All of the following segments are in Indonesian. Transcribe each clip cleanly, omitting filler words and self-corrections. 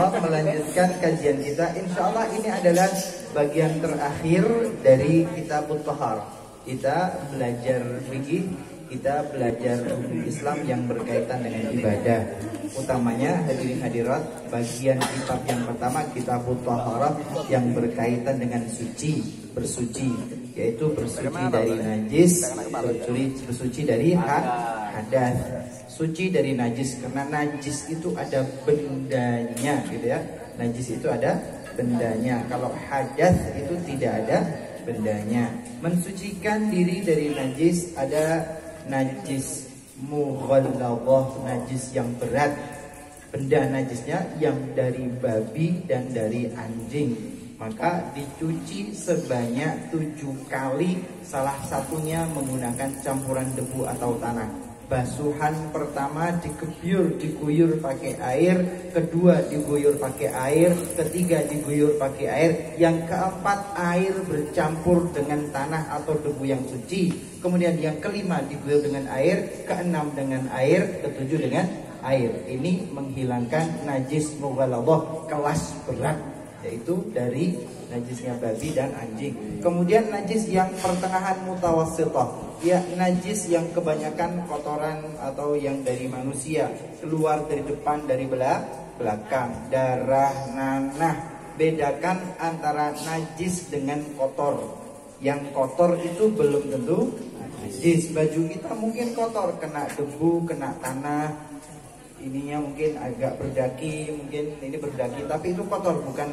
Allah melanjutkan kajian kita. Insya Allah ini adalah bagian terakhir dari Kitabut Thahar. Kita belajar fikih, kita belajar hukum Islam yang berkaitan dengan ibadah. Utamanya hadirin hadirat, bagian kitab yang pertama Kitabut Thahar yang berkaitan dengan suci, bersuci, yaitu bersuci dari najis, bersuci dari hadas, suci dari najis, karena najis itu ada bendanya, gitu ya. Najis itu ada bendanya. Kalau hadas itu tidak ada bendanya. Mensucikan diri dari najis, ada najis mughalladhah, najis yang berat. Benda najisnya yang dari babi dan dari anjing, maka dicuci sebanyak 7 kali, salah satunya menggunakan campuran debu atau tanah. Basuhan pertama diguyur pakai air, kedua diguyur pakai air, ketiga diguyur pakai air, yang keempat air bercampur dengan tanah atau debu yang suci, kemudian yang kelima diguyur dengan air, keenam dengan air, ketujuh dengan air. Ini menghilangkan najis mughalladhah kelas berat, yaitu dari najisnya babi dan anjing. Kemudian najis yang pertengahan mutawassithah, ya najis yang kebanyakan kotoran atau yang dari manusia, keluar dari depan, dari belakang, darah, nanah. Bedakan antara najis dengan kotor. Yang kotor itu belum tentu najis. Baju kita mungkin kotor, kena debu, kena tanah, ininya mungkin agak berdaki, mungkin ini berdaki, tapi itu kotor, bukan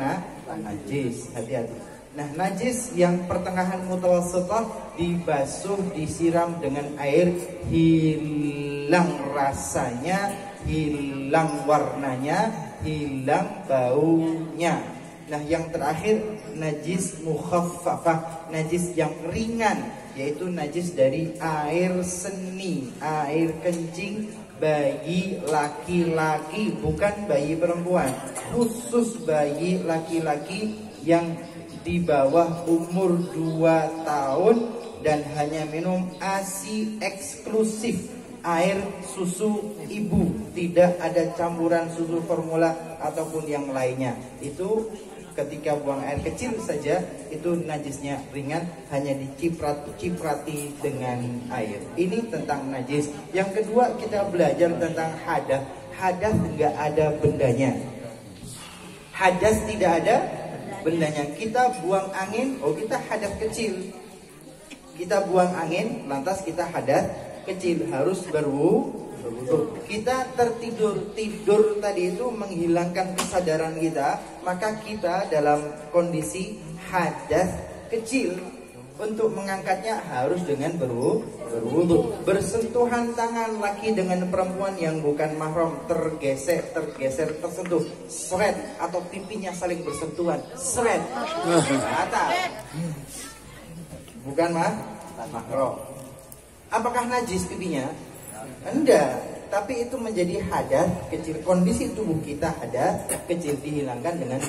najis. Hati-hati. Nah, najis yang pertengahan mutawassithah dibasuh, disiram dengan air, hilang rasanya, hilang warnanya, hilang baunya. Nah, yang terakhir najis mukhaffafah, najis yang ringan, yaitu najis dari air seni, air kencing bayi laki-laki, bukan bayi perempuan. Khusus bayi laki-laki yang di bawah umur 2 tahun dan hanya minum ASI eksklusif, air susu ibu, tidak ada campuran susu formula ataupun yang lainnya. Itu ketika buang air kecil saja, itu najisnya ringan, hanya diciprati dengan air. Ini tentang najis. Yang kedua, kita belajar tentang hadas. Hadas enggak ada bendanya. Hadas tidak ada bendanya. Kita buang angin, kita hadas kecil. Kita buang angin, lantas kita hadas kecil, harus berwudu. Kita tidur tadi itu menghilangkan kesadaran kita, maka kita dalam kondisi hadas kecil. Untuk mengangkatnya harus dengan berwudu. Bersentuhan tangan laki dengan perempuan yang bukan mahram, tergeser, tersentuh, seret, atau pipinya saling bersentuhan, seret, bukan mahram. Apakah najis pipinya? Enggak, tapi itu menjadi hadas kecil. Kondisi tubuh kita hadas kecil dihilangkan dengan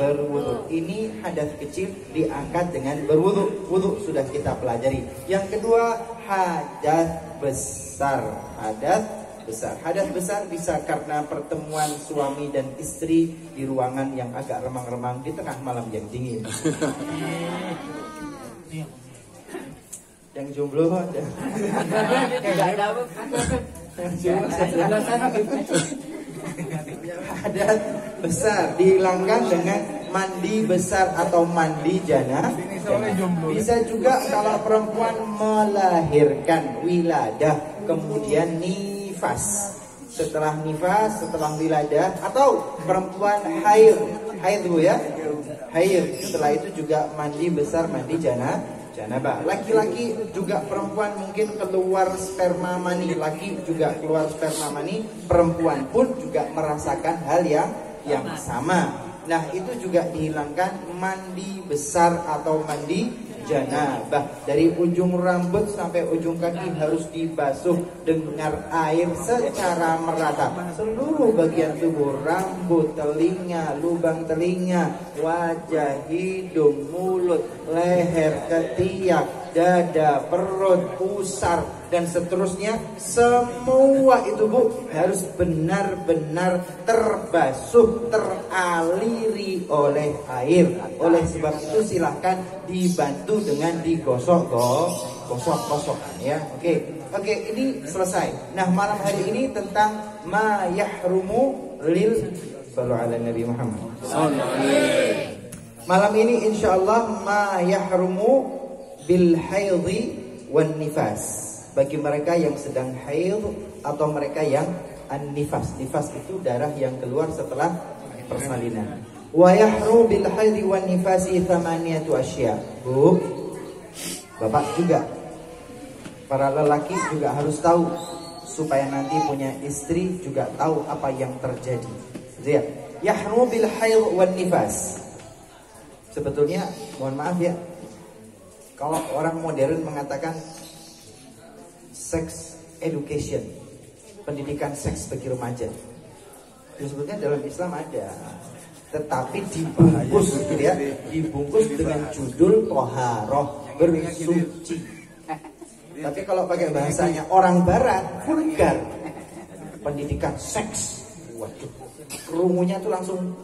berwudu. Ini hadas kecil diangkat dengan berwudu. Wudu sudah kita pelajari. Yang kedua, hadas besar. Hadas besar bisa karena pertemuan suami dan istri di ruangan yang agak remang-remang di tengah malam yang dingin. Yang jomblo ada. Hadas besar dihilangkan dengan mandi besar atau mandi janabah. Bisa juga kalau perempuan melahirkan, wiladah, kemudian nifas. Setelah nifas, setelah wiladah, atau perempuan haid ya, haid. Setelah itu juga mandi besar, mandi janabah. Laki-laki juga, perempuan mungkin keluar sperma mani, laki juga keluar sperma mani, perempuan pun juga merasakan hal yang sama. Nah, itu juga dihilangkan mandi besar atau mandi janabah. Dari ujung rambut sampai ujung kaki harus dibasuh dengan air secara merata. Seluruh bagian tubuh, rambut, telinga, lubang telinga, wajah, hidung, mulut, leher, ketiak, dada, perut, pusar, dan seterusnya, semua itu Bu harus benar-benar terbasuh, teraliri oleh air. Oleh sebab itu silahkan dibantu dengan digosok-gosok ya. Oke, ini selesai. Nah, malam hari ini tentang ma yahrumu lil sallu ala Nabi Muhammad. Malam ini insyaallah ma yahrumu bil haidhi wan nifas, bagi mereka yang sedang haid atau mereka yang an-nifas. Nifas itu darah yang keluar setelah persalinan. Wa yahrumu bil haidhi wan nifasi thamaniyatu asya. Bu, Bapak juga, para lelaki juga harus tahu, supaya nanti punya istri juga tahu apa yang terjadi. Lihat, yahrumu bil haid wan nifas. Sebetulnya, mohon maaf ya, kalau orang modern mengatakan sex education, pendidikan seks bagi remaja, itu sebetulnya dalam Islam ada, tetapi dibungkus gitu ya, dibungkus dengan judul toharoh, bersuci. Tapi kalau pakai bahasanya orang barat, vulgar, pendidikan seks, waduh, kerumunya tuh langsung.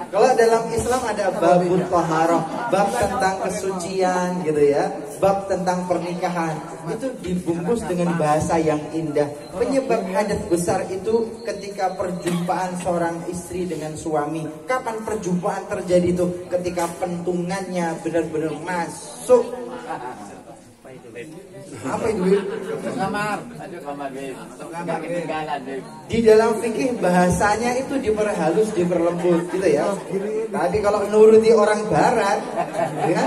Kalau dalam Islam ada babut taharah, bab tentang kesucian gitu ya, bab tentang pernikahan, itu dibungkus dengan bahasa yang indah. Penyebab hadas besar itu ketika perjumpaan seorang istri dengan suami. Kapan perjumpaan terjadi itu? Ketika pentungannya benar-benar masuk. Apa itu? Kamar. Aduh, kamar, kamar ketinggalan, Di dalam fikih bahasanya itu diperhalus, diperlembut gitu ya. Tapi kalau nuruti orang barat, ya,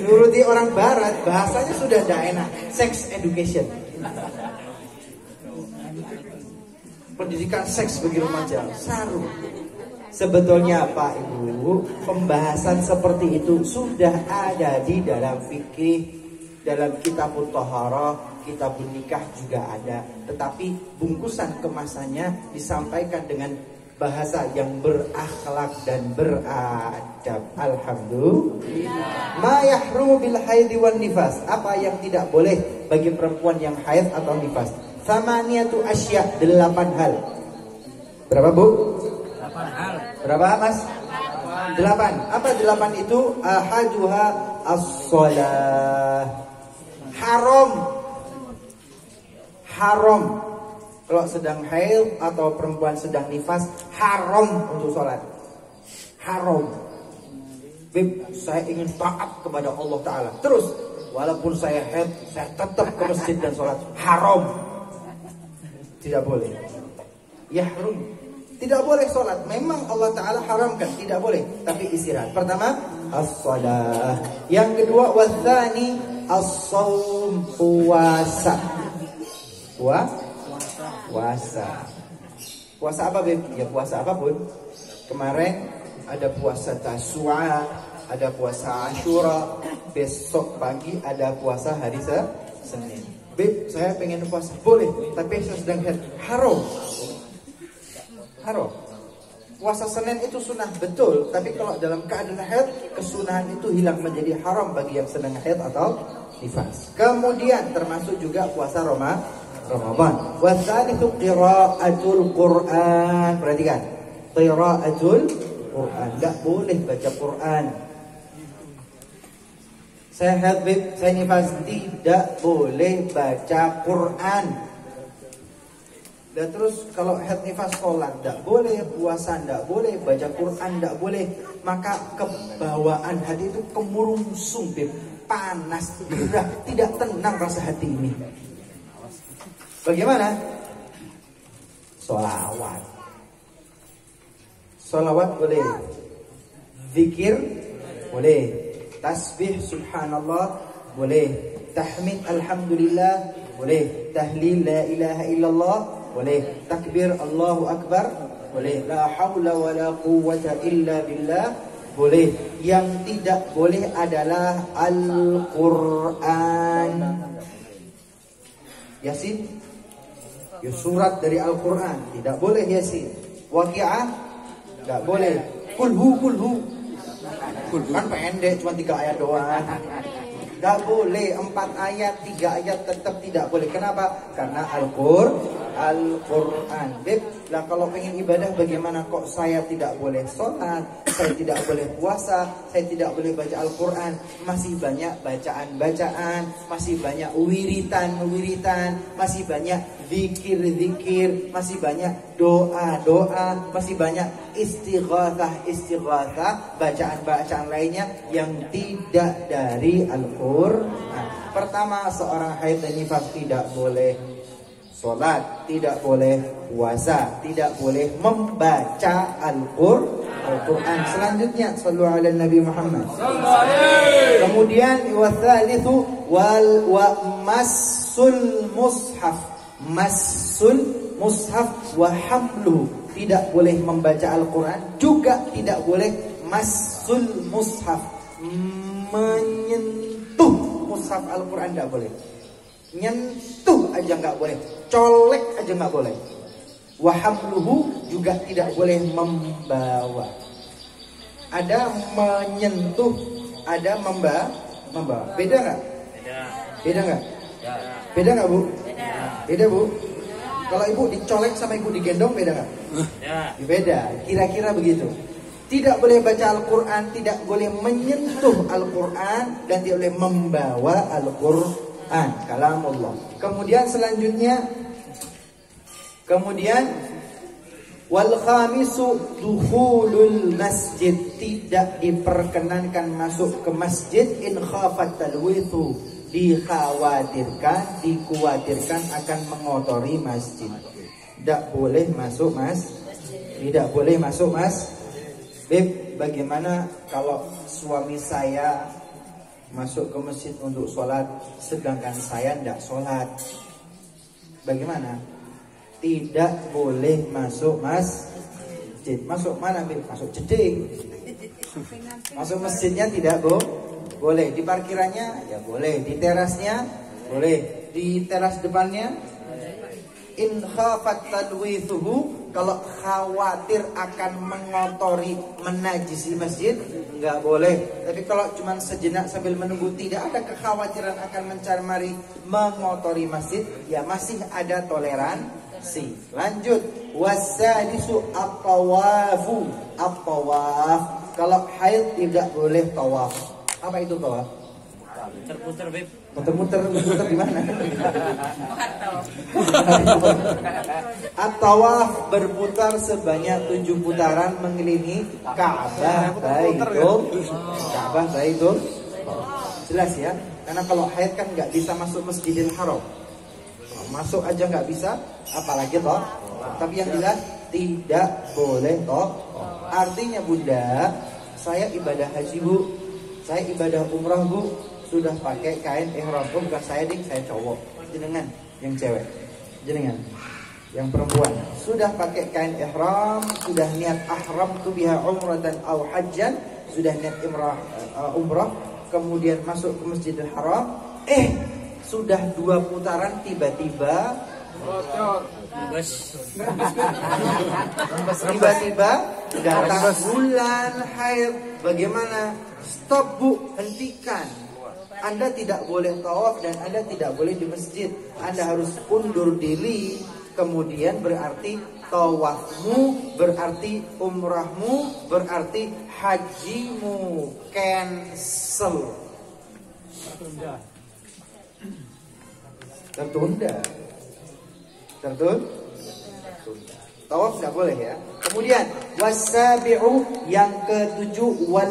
nuruti orang barat, bahasanya sudah tidak enak. Sex education, pendidikan seks bagi remaja, saru. Sebetulnya Pak Ibu, pembahasan seperti itu sudah ada di dalam fikih. Dalam kitabut taharah, kitabun nikah juga ada. Tetapi bungkusan kemasannya disampaikan dengan bahasa yang berakhlak dan beradab. Alhamdulillah. Ma yahrumu bil haidhi wan nifas. Apa yang tidak boleh bagi perempuan yang haid atau nifas? Thamaniyatu asya, 8 hal. Berapa Bu? 8 hal. Berapa Mas? 8. Apa 8 itu? Ahaduha as-shalah. Haram kalau sedang haid atau perempuan sedang nifas, haram untuk sholat. Haram. Bib, saya ingin taat kepada Allah Ta'ala, terus walaupun saya haid, saya tetap ke masjid dan sholat. Haram. Tidak boleh. Yahrum, tidak boleh sholat. Memang Allah Ta'ala haramkan, tidak boleh. Tapi istirahat. Pertama, as-shalah. Yang kedua, wathani as-shaum, puasa. Puasa apa Beb? Ya puasa apapun. Kemarin ada puasa Tasua, ada puasa Ashura, besok pagi ada puasa hari Senin. Beb, saya pengen puasa, boleh, tapi saya sedang haid. Haram. Puasa Senin itu sunnah betul, tapi kalau dalam keadaan haid, kesunahan itu hilang menjadi haram bagi yang sedang haid atau nifas. Kemudian termasuk juga puasa Ramadan. Watsalitsu qiraatul Quran. Perhatikan, qiraatul Quran, enggak boleh baca Quran. Saya haid, saya nifas, tidak boleh baca Quran. Dan terus kalau haid nifas sholat tidak boleh, puasa tidak boleh, baca Quran tidak boleh. Maka kebawaan hati itu kemurungsung, panas, gerah, tidak tenang rasa hati ini. Bagaimana? Sholawat boleh, zikir boleh, tasbih subhanallah boleh, tahmid alhamdulillah boleh, tahlil la ilaha illallah boleh, takbir Allahu Akbar boleh, la haula wa la quwwata illa billah boleh. Yang tidak boleh adalah Al-Quran. Yasin, ya surat dari Al-Quran tidak boleh Yasin. Waqi'ah tidak boleh. Kulhu kan pendek, cuma 3 ayat doang. Nggak boleh 4 ayat, 3 ayat tetap tidak boleh. Kenapa? Karena Al-Quran. Beb, lah kalau pengen ibadah bagaimana kok saya tidak boleh sholat, saya tidak boleh puasa, saya tidak boleh baca Al-Quran. Masih banyak bacaan-bacaan, masih banyak wiritan-wiritan, masih banyak zikir-zikir, masih banyak doa-doa, masih banyak istighatsah-istighatsah, bacaan-bacaan lainnya yang tidak dari Al-Quran. Pertama, seorang haid dan nifas tidak boleh sholat, tidak boleh puasa, tidak boleh membaca Al-Quran. Selanjutnya, sallu ala Nabi Muhammad. Kemudian, wathalithu wa massul mushaf. Massul mushaf wa hamlu. Tidak boleh membaca Al-Quran, juga tidak boleh massul mushaf, menyentuh mushaf Al-Quran tidak boleh. Nyentuh aja nggak boleh, colek aja nggak boleh. Wahamluhu juga tidak boleh membawa. Ada menyentuh, ada membawa. Beda nggak? Beda nggak? Beda nggak bu? Beda bu. Kalau ibu dicolek sama ibu digendong beda nggak? Beda. Kira-kira begitu. Tidak boleh baca Al-Quran, tidak boleh menyentuh Al-Quran, dan tidak boleh membawa Al-Quran. Kalamullah. Kemudian selanjutnya, wal khamisu dukhulul masjid. Tidak diperkenankan masuk ke masjid in khafat talwithu. Dikhawatirkan akan mengotori masjid. Tidak boleh masuk tidak boleh masuk Beb, bagaimana kalau suami saya masuk ke masjid untuk sholat, sedangkan saya tidak sholat? Bagaimana? Tidak boleh masuk masjid. Masuk mana, Beb? Masuk jeding. Masuk masjidnya tidak boleh. Di parkirannya ya boleh. Di terasnya boleh. Di teras depannya in khafat tadwithuhu, kalau khawatir akan mengotori, menajisi masjid, nggak boleh. Tapi kalau cuma sejenak sambil menunggu, tidak ada kekhawatiran akan mencari mengotori masjid, ya masih ada toleransi. Lanjut, wasadisu at-tawafu. At-tawaf, kalau haid tidak boleh tawaf. Apa itu tawaf? Muter-muter, Beb. Muter-muter di mana? At-tawaf berputar sebanyak 7 putaran mengelilingi Ka'bah Baitul. Jelas ya? Karena kalau haid kan nggak bisa masuk Masjidil Haram. Masuk aja nggak bisa, apalagi toh. Tapi yang jelas tidak boleh toh. Artinya Bunda, saya ibadah haji Bu, saya ibadah umrah Bu, sudah pakai kain ihram. Bukan saya ding, saya cowok. Jenengan yang cewek, jenengan yang perempuan sudah pakai kain ihram, sudah niat ahram tu biha umratan aw hajjan, sudah niat umrah, kemudian masuk ke Masjidil Haram, sudah 2 putaran tiba-tiba datang bulan haid. Bagaimana? Stop Bu, hentikan. Anda tidak boleh tawaf dan Anda tidak boleh di masjid. Anda harus undur diri. Kemudian berarti tawafmu, berarti umrahmu, berarti hajimu cancel. Tertunda. Tawaf tidak boleh ya. Kemudian wasabi'u, yang ke-7 wal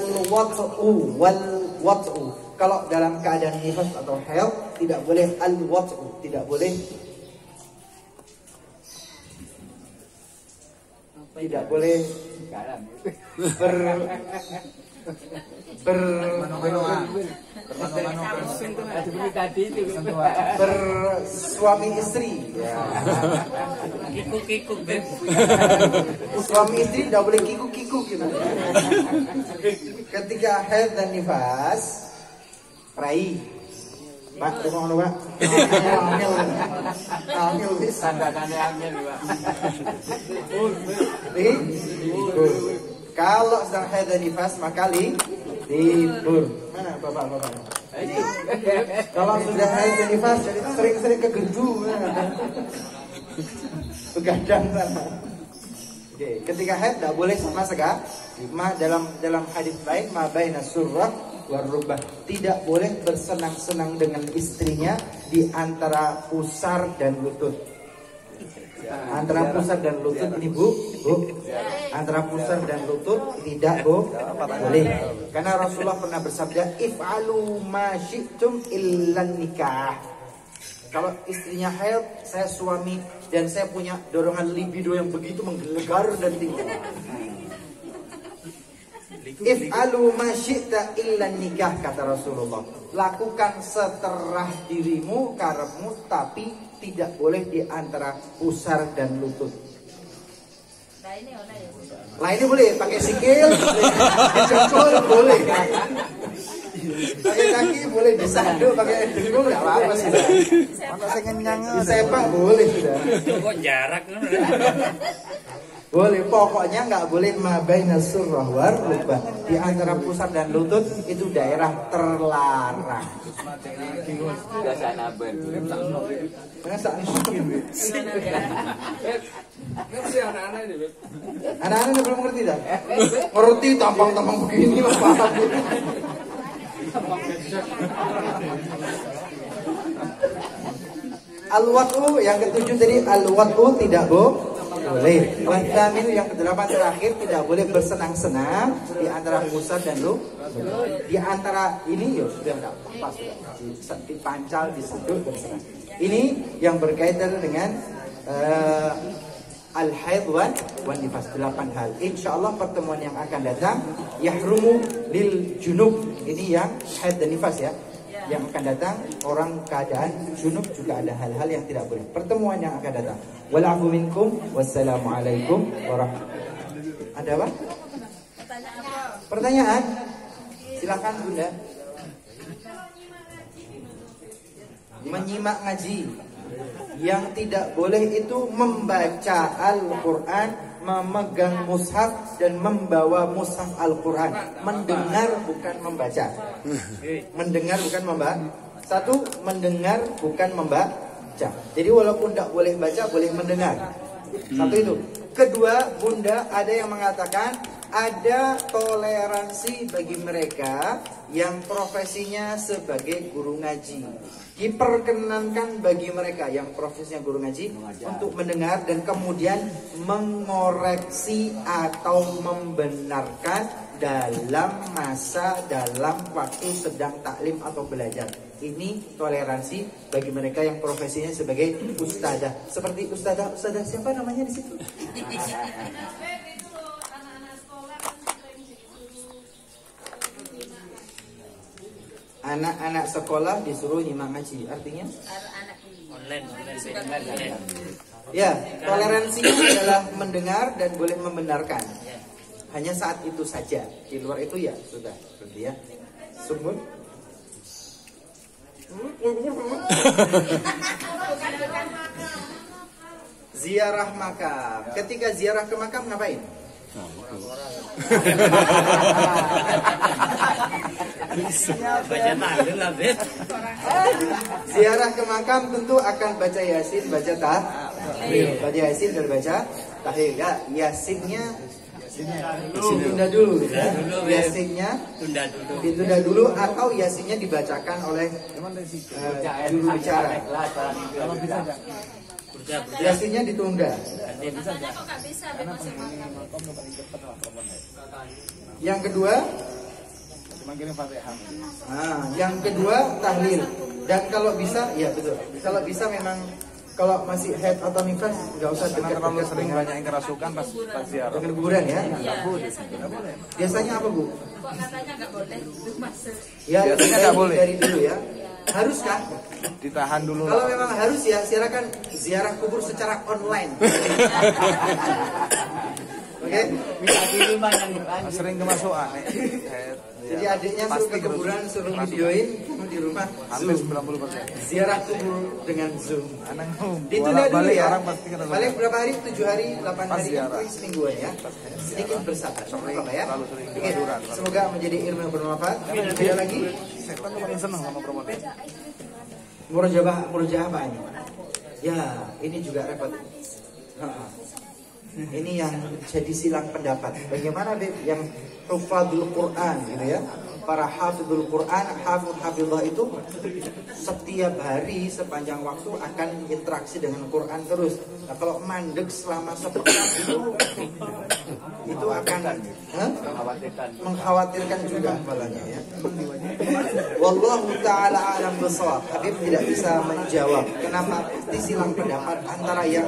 wat'u. Kalau dalam keadaan nifas atau haid tidak boleh al-wat'u, tidak boleh bersuami istri. Kikuk-kikuk, Beb. Suami istri tidak boleh kikuk-kikuk gitu. Ketika haid dan nifas, rai Pak, tunggu Pak. Angel wis Tanda-tanda angel, Pak. Kalau sedang haid dan nifas maka libur. Mana bapak-bapak? Kalau sudah haid dan nifas sering-sering ke gedung, begadang sana. Oke, ketika haid tidak boleh sama sekali. Dalam hadis lain, ma baina surrah warubah, tidak boleh bersenang-senang dengan istrinya di antara pusar dan lutut. Antara pusar dan lutut ini bu, antara pusar dan lutut tidak boleh. Karena Rasulullah pernah bersabda, if'alu ma syi'tum illan nikah. Kalau istrinya haid, saya suami dan saya punya dorongan libido yang begitu menggelegar dan tinggi. If'alu ma syi'ta illan nikah, kata Rasulullah. Lakukan seterah dirimu, karepmu, tapi tidak boleh di antara pusar dan lutut. Lainnya boleh, pakai sikil, dicocol boleh. Pakai kaki boleh, disanduk, pakai dengkul nggak apa-apa sih. Kalau saya kenyang, disepak boleh sudah. Kok jarak? Boleh, pokoknya nggak boleh mabaina surrah war rubah, di antara pusat dan lutut itu daerah terlarang. Anak-anak belum ngerti dah. Ngerti tampang-tampang begini mas paham. Al-wat'u yang ketujuh tadi, al-wat'u tidak boleh. Wahdamin yang kedelapan terakhir, tidak boleh bersenang-senang di antara pusat dan di antara ini ya sudah tidak apa sudah dipancal, disedut, bersenang. Ini yang berkaitan dengan al-haid wan nifas, 8 hal. Insyaallah pertemuan yang akan datang yahrumu lil junub, ini yang haid dan nifas ya. Yang akan datang orang keadaan junub juga ada hal-hal yang tidak boleh. Pertemuan yang akan datang. Walafu minkum wassalamualaikum warahmatullahi. Ada apa? Pertanyaan? Silakan Bunda. Menyimak ngaji. Yang tidak boleh itu membaca Al-Quran, memegang mushaf dan membawa mushaf Al-Quran. Mendengar bukan membaca. Mendengar bukan membaca. Satu, mendengar bukan membaca. Jadi walaupun tidak boleh baca, boleh mendengar. Satu itu. Kedua, Bunda, ada yang mengatakan ada toleransi bagi mereka yang profesinya sebagai guru ngaji. Diperkenankan bagi mereka yang profesinya guru ngaji untuk mendengar dan kemudian mengoreksi atau membenarkan dalam waktu sedang taklim atau belajar. Ini toleransi bagi mereka yang profesinya sebagai ustadzah. Seperti ustadzah siapa namanya di situ? Anak-anak sekolah disuruh nyimak ngaji, artinya Online. ya, toleransinya adalah mendengar dan boleh membenarkan. Hanya saat itu saja. Di luar itu ya sudah, berarti ya. Sumur. Ziarah makam. Ketika ziarah ke makam ngapain? Baca tahlil lah, Bet. Ziarah ke makam tentu akan baca Yasin, baca tahlil. Baca Yasin dan baca tahlil. Ya, Yasinnya ditunda dulu ya. Yasinnya ditunda dulu atau Yasinnya dibacakan oleh juru bicara. Yasinnya ditunda. Yang kedua, yang kedua tahlil. Dan kalau bisa, ya betul. Kalau bisa memang kalau masih haid atau nifas nggak usah terlalu sering banyak yang kerasukan pas ziarah. Dengan kuburan ya. Biasanya apa Bu? Kok katanya nggak boleh masuk? Ya, biasanya nggak boleh. Dari dulu ya. Haruskah? Ditahan dulu. Kalau memang harus ya, silakan ziarah kubur secara online. Oke? Oke. Minta kiriman yang lanjut. Sering kemasukan. Jadi adiknya suruh ke kuburan, suruh videoin kamu di rumah. Hampir Zoom. 90%. Ziarah kubur dengan Zoom. Anak Ditunda dulu balik ya. orang pasti kena Paling berapa hari? 7 hari, 8 Pas hari, ziarah. semingguan ya. Sedikit bersabar. Apa ya? terlalu sering Oke. ketiduran. Semoga menjadi ilmu yang bermanfaat. Ada lagi? Setan tuh paling seneng sama perempuan. Murjah apa ini? Ya, ini juga repot. Ha-ha. Ini yang jadi silang pendapat. Bagaimana Beb yang hufadzul Quran gitu ya? Para hafizul Quran, hafizah itu setiap hari sepanjang waktu akan interaksi dengan Quran terus. Nah, kalau mandek selama sepekan itu akan mengkhawatirkan juga kepalanya ya. Wallahu taala alam bissawab. Habib tidak bisa menjawab kenapa disilang pendapat antara yang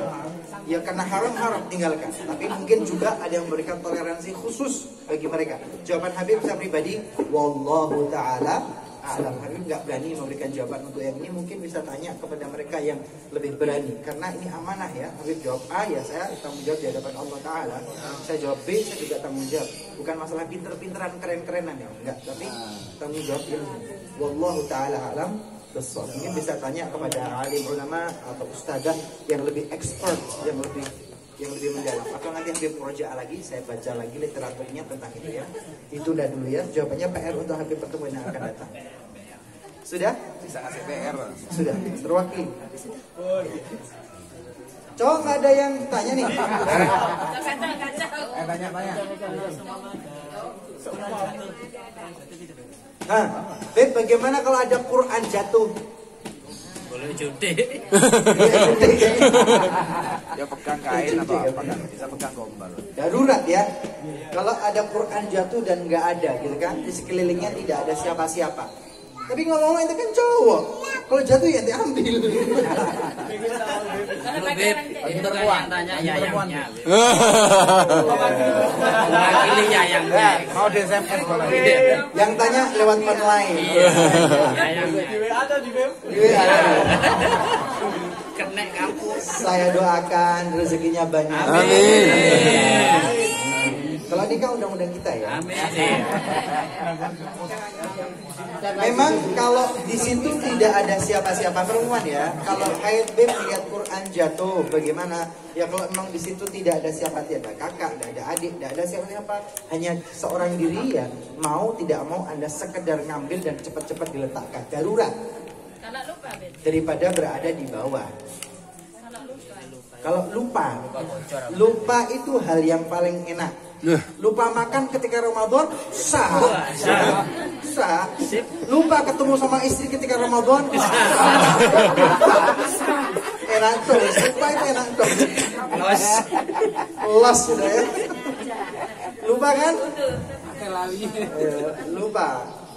ya karena haram tinggalkan, tapi mungkin juga ada yang memberikan toleransi khusus bagi mereka. Jawaban Habib saya pribadi, wallahu taala alam. Habib nggak berani memberikan jawaban untuk yang ini, mungkin bisa tanya kepada mereka yang lebih berani, karena ini amanah ya. Habib jawab A, ya saya tanggung jawab di hadapan Allah taala. Saya jawab B, saya juga tanggung jawab. Bukan masalah pinter-pinteran, keren-kerenan ya, enggak, tapi tanggung jawab ilmu. Wallahu taala alam. Mungkin bisa tanya kepada alim ulama atau ustazah yang lebih expert, yang lebih mendalam. Atau nanti Habib murojaah lagi, saya baca lagi literaturnya tentang ini ya. Itu dah dulu ya. Jawabannya PR untuk Habib pertemuan yang akan datang. Sudah? Bisa ngasih PR. Sudah. Terwakili. Cowok nggak ada yang tanya nih. Kacau. Tanya. Beb, bagaimana kalau ada Quran jatuh? Boleh judi. Ya pegang kain atau apa kan? Bisa pegang gombal. Darurat ya. Kalau ada Quran jatuh dan nggak ada gitu kan, di sekelilingnya tidak ada siapa-siapa. Tapi ngomong itu kan cowok. Kalau jatuh ya diambil. Itu kan tanya yayangnya. Mewakili yayangnya. Mau di SMS boleh. Yang tanya lewat online. Kenek kampus. Saya doakan rezekinya banyak. Amin. Kalau nikah undang-undang kita ya. Amin. Memang kalau di situ tidak ada siapa-siapa perempuan ya. Kalau Haid Beb melihat Quran jatuh, bagaimana? Ya kalau memang di situ tidak ada siapa, tidak ada kakak, tidak ada adik, tidak ada siapa-siapa, hanya seorang diri ya. Mau tidak mau Anda sekedar ngambil dan cepat-cepat diletakkan. Darurat. Kalau lupa, Bet. Daripada berada di bawah. Kalau lupa itu hal yang paling enak. Lupa makan ketika Ramadan sah. Lupa ketemu sama istri ketika Ramadan enak tuh. Lupa itu enak tuh. Los sudah ya. Lupa kan? Lupa.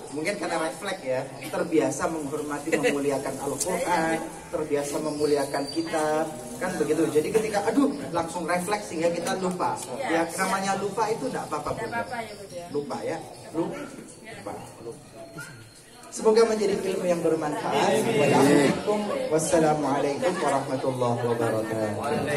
Mungkin karena refleks ya, terbiasa menghormati, memuliakan Al-Quran, terbiasa memuliakan kitab, kan begitu. Jadi ketika aduh langsung refleks sehingga kita lupa. Ya namanya lupa itu tidak apa-apa. Lupa ya, lupa. Semoga menjadi ilmu yang bermanfaat. Wassalamualaikum warahmatullahi wabarakatuh.